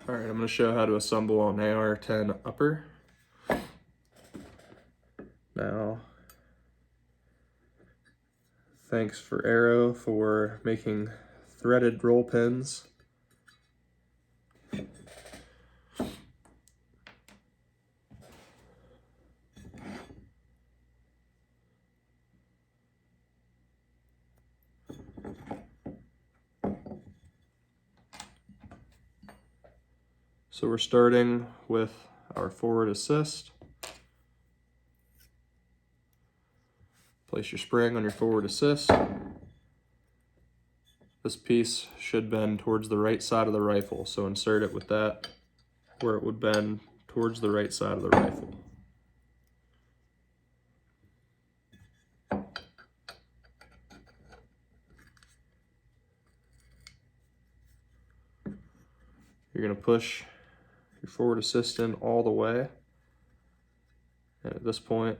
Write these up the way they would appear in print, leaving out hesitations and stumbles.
All right, I'm going to show how to assemble an AR10 Upper. Now, thanks for Arrow for making threaded roll pins. So we're starting with our forward assist. Place your spring on your forward assist. This piece should bend towards the right side of the rifle, so insert it with that where it would bend towards the right side of the rifle. You're going to push your forward assist in all the way, and at this point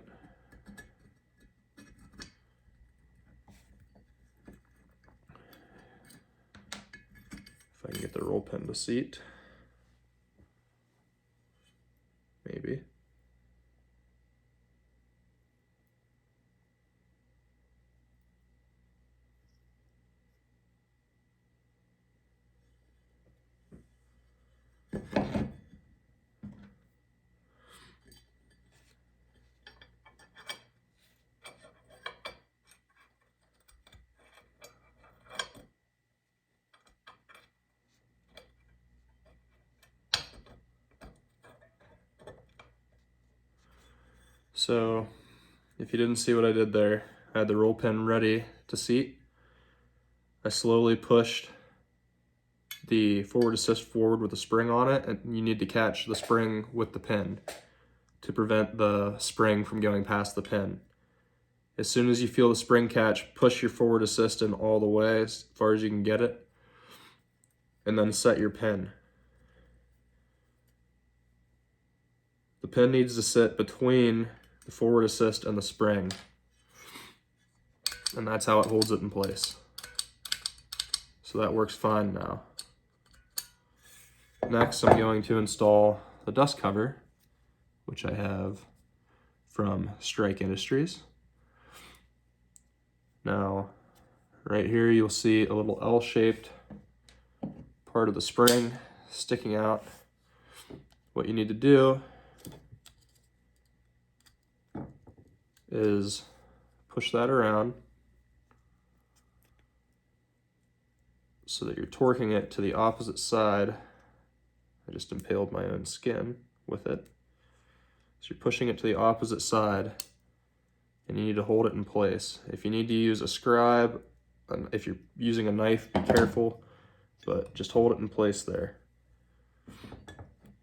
if I can get the roll pin to seat, maybe. So if you didn't see what I did there, I had the roll pin ready to seat. I slowly pushed the forward assist forward with a spring on it, and you need to catch the spring with the pin to prevent the spring from going past the pin. As soon as you feel the spring catch, push your forward assist in all the way as far as you can get it, and then set your pin. The pin needs to sit between the forward assist and the spring, and that's how it holds it in place. So that works fine now. Next, I'm going to install the dust cover, which I have from Strike Industries. Now, right here you'll see a little L-shaped part of the spring sticking out. What you need to do is push that around so that you're torquing it to the opposite side. I just impaled my own skin with it. So you're pushing it to the opposite side, and you need to hold it in place. If you need to use a scribe, if you're using a knife, be careful, but just hold it in place there.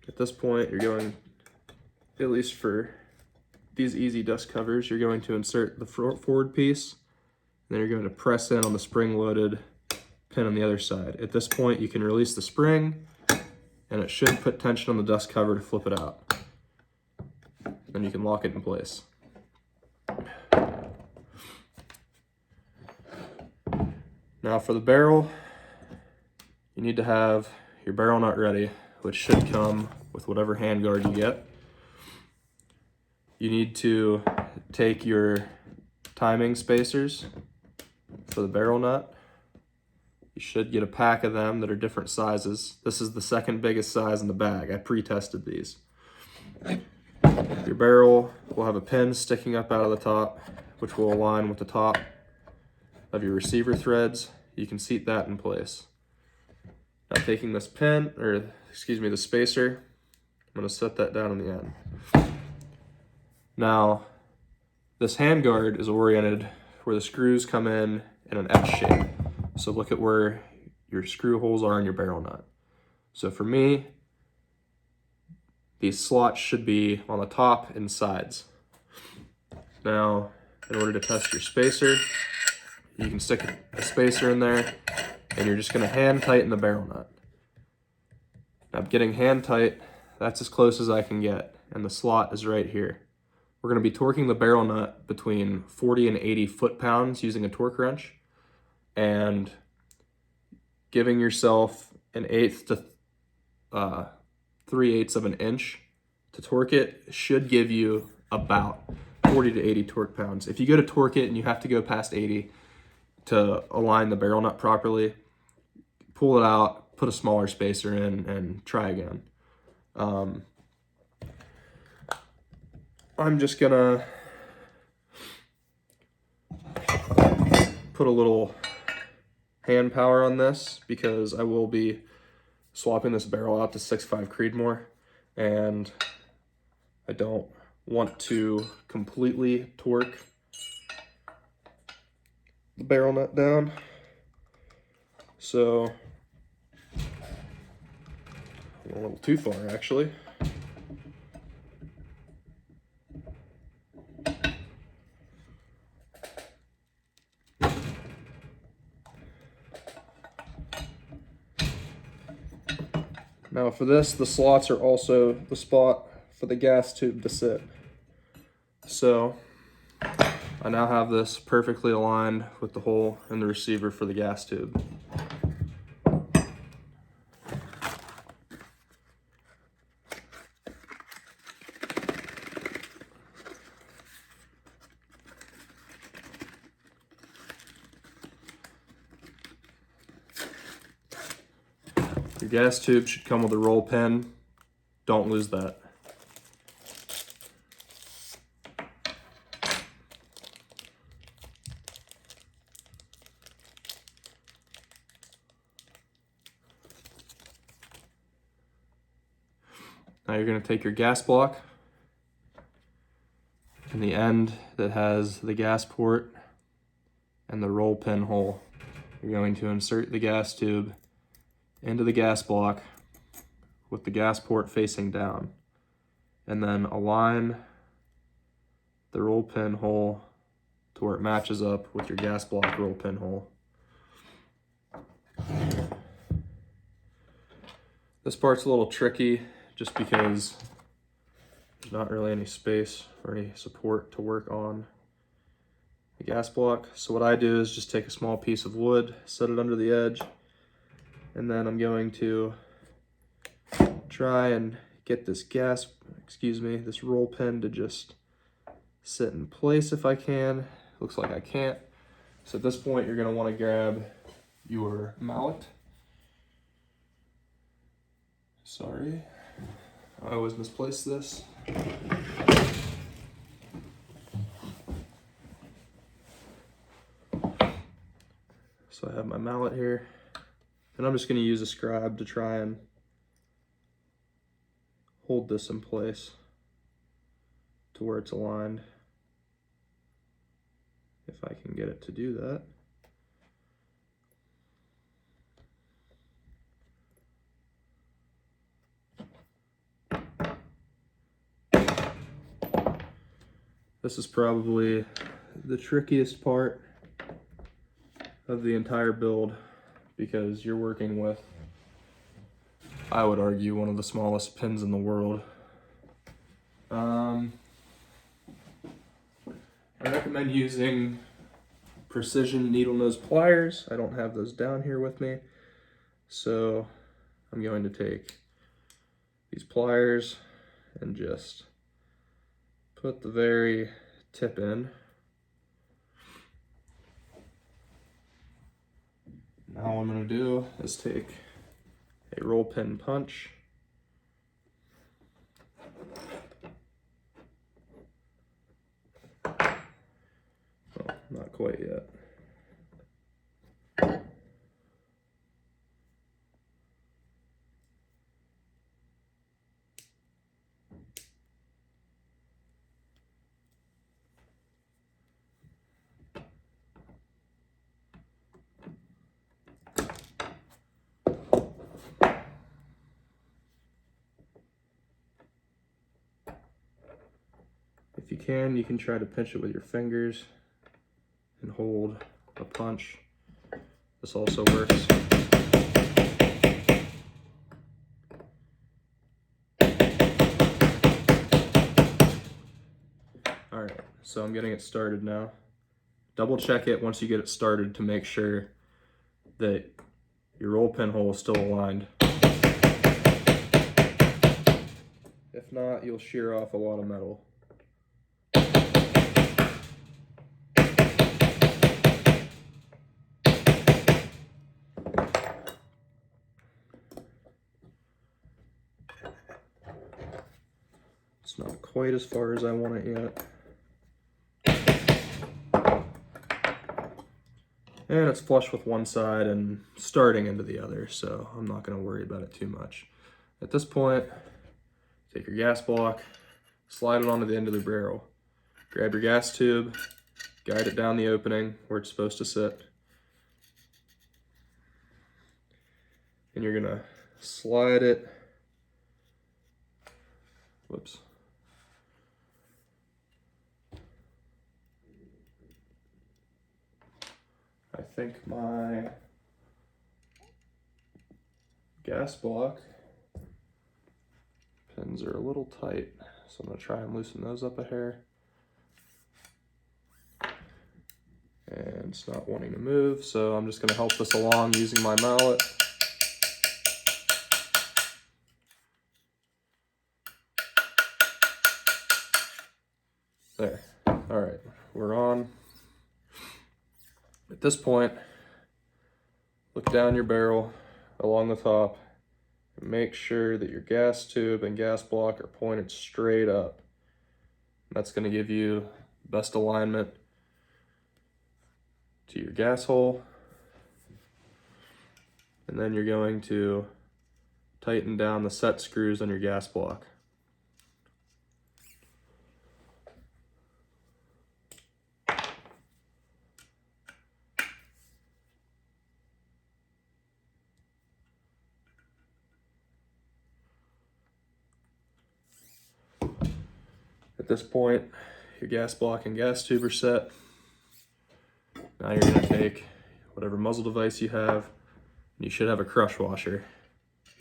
At this point, you're going, at least for these easy dust covers, you're going to insert the forward piece, and then you're going to press in on the spring-loaded pin on the other side. At this point, you can release the spring, and it should put tension on the dust cover to flip it out. Then you can lock it in place. Now for the barrel, you need to have your barrel nut ready, which should come with whatever handguard you get. You need to take your timing spacers for the barrel nut. You should get a pack of them that are different sizes. This is the second biggest size in the bag. I pre-tested these. Your barrel will have a pin sticking up out of the top, which will align with the top of your receiver threads. You can seat that in place. Now taking this pin, or excuse me, the spacer, I'm going to set that down on the end. Now, this handguard is oriented where the screws come in an S shape. So look at where your screw holes are in your barrel nut. So for me, these slots should be on the top and sides. Now, in order to test your spacer, you can stick a spacer in there, and you're just going to hand tighten the barrel nut. Now, I'm getting hand tight, that's as close as I can get, and the slot is right here. We're going to be torquing the barrel nut between 40 and 80 foot-pounds using a torque wrench, and giving yourself an 1/8 to 3/8 of an inch to torque it. It should give you about 40 to 80 torque pounds. If you go to torque it and you have to go past 80 to align the barrel nut properly, pull it out, put a smaller spacer in, and try again. I'm just gonna put a little hand power on this because I will be swapping this barrel out to 6.5 Creedmoor, and I don't want to completely torque the barrel nut down. So a little too far actually. Now for this, the slots are also the spot for the gas tube to sit. So I now have this perfectly aligned with the hole in the receiver for the gas tube. Your gas tube should come with a roll pin. Don't lose that. Now you're going to take your gas block and the end that has the gas port and the roll pin hole. You're going to insert the gas tube into the gas block with the gas port facing down, and then align the roll pin hole to where it matches up with your gas block roll pin hole. This part's a little tricky just because there's not really any space or any support to work on the gas block. So what I do is just take a small piece of wood, set it under the edge, and then I'm going to try and get this this roll pin to just sit in place if I can. Looks like I can't. So at this point, you're gonna wanna grab your mallet. Sorry, I always misplace this. So I have my mallet here. And I'm just going to use a scribe to try and hold this in place to where it's aligned, if I can get it to do that. This is probably the trickiest part of the entire build, because you're working with, I would argue, one of the smallest pins in the world. I recommend using precision needle nose pliers. I don't have those down here with me, so I'm going to take these pliers and just put the very tip in. Now what I'm going to do is take a roll pin punch, well, not quite yet. If you can try to pinch it with your fingers and hold a punch. This also works. All right, so I'm getting it started now. Double check it once you get it started to make sure that your roll pin hole is still aligned. If not, you'll shear off a lot of metal. It's not quite as far as I want it yet. And it's flush with one side and starting into the other, so I'm not going to worry about it too much. At this point, take your gas block, slide it onto the end of the barrel. Grab your gas tube, guide it down the opening where it's supposed to sit. And you're going to slide it, whoops. I think my gas block pins are a little tight, so I'm going to try and loosen those up a hair. And it's not wanting to move, so I'm just going to help this along using my mallet. There. All right, we're on. At this point, look down your barrel along the top and make sure that your gas tube and gas block are pointed straight up. That's going to give you best alignment to your gas hole. And then you're going to tighten down the set screws on your gas block. At this point, your gas block and gas tube are set. Now you're going to take whatever muzzle device you have. You should have a crush washer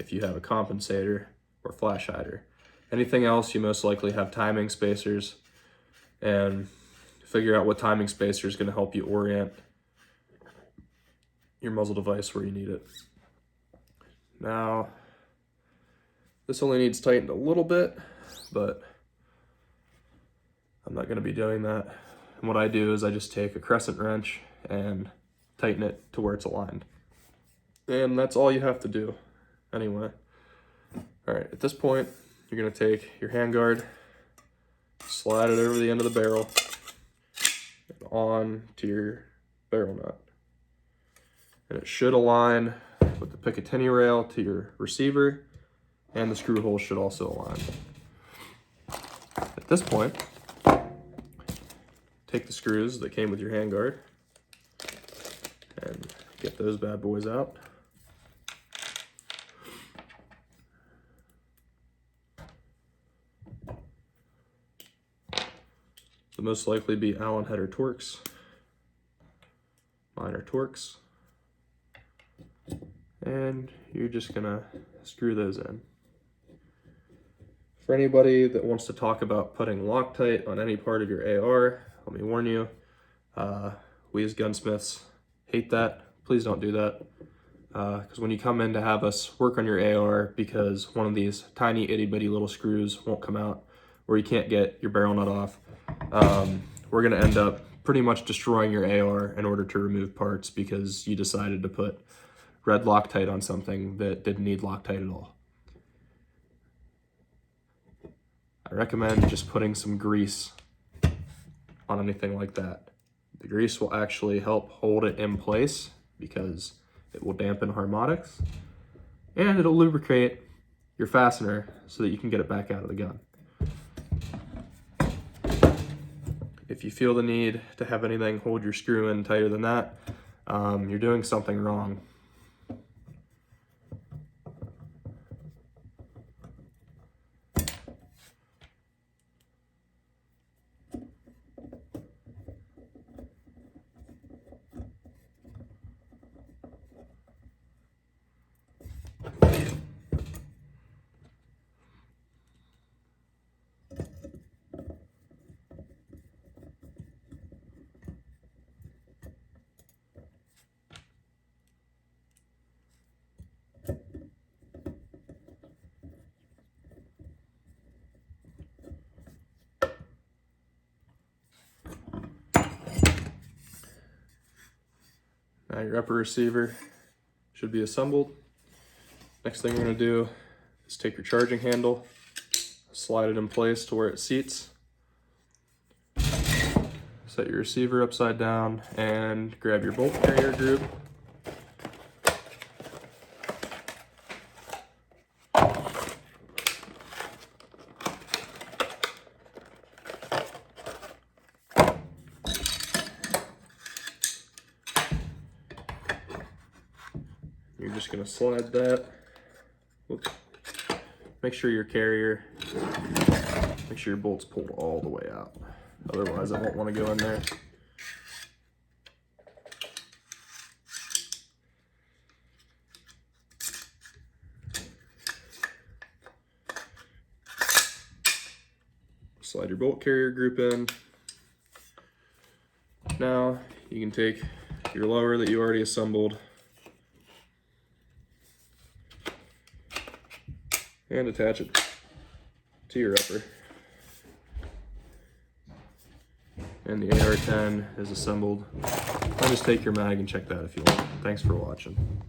if you have a compensator or flash hider. Anything else, you most likely have timing spacers, and figure out what timing spacer is going to help you orient your muzzle device where you need it. Now, this only needs tightened a little bit, but I'm not going to be doing that. And what I do is I just take a crescent wrench and tighten it to where it's aligned. And that's all you have to do anyway. All right, at this point, you're going to take your handguard, slide it over the end of the barrel and on to your barrel nut. And it should align with the Picatinny rail to your receiver, and the screw hole should also align. At this point, take the screws that came with your handguard and get those bad boys out. They'll most likely be Allen header Torx. Mine are Torx. And you're just gonna screw those in. For anybody that wants to talk about putting Loctite on any part of your AR, let me warn you, we as gunsmiths hate that. Please don't do that. Because when you come in to have us work on your AR because one of these tiny itty bitty little screws won't come out, or you can't get your barrel nut off, we're gonna end up pretty much destroying your AR in order to remove parts because you decided to put red Loctite on something that didn't need Loctite at all. I recommend just putting some grease on anything like that. The grease will actually help hold it in place because it will dampen harmonics, and it'll lubricate your fastener so that you can get it back out of the gun. If you feel the need to have anything hold your screw in tighter than that, you're doing something wrong. Now your upper receiver should be assembled. Next thing we're going to do is take your charging handle, slide it in place to where it seats, set your receiver upside down, and grab your bolt carrier group. You're just going to slide that. Whoops. Make sure your bolt's pulled all the way out. Otherwise, I won't want to go in there. Slide your bolt carrier group in. Now, you can take your lower that you already assembled and attach it to your upper. And the AR10 is assembled. I'll just take your mag and check that if you want. Thanks for watching.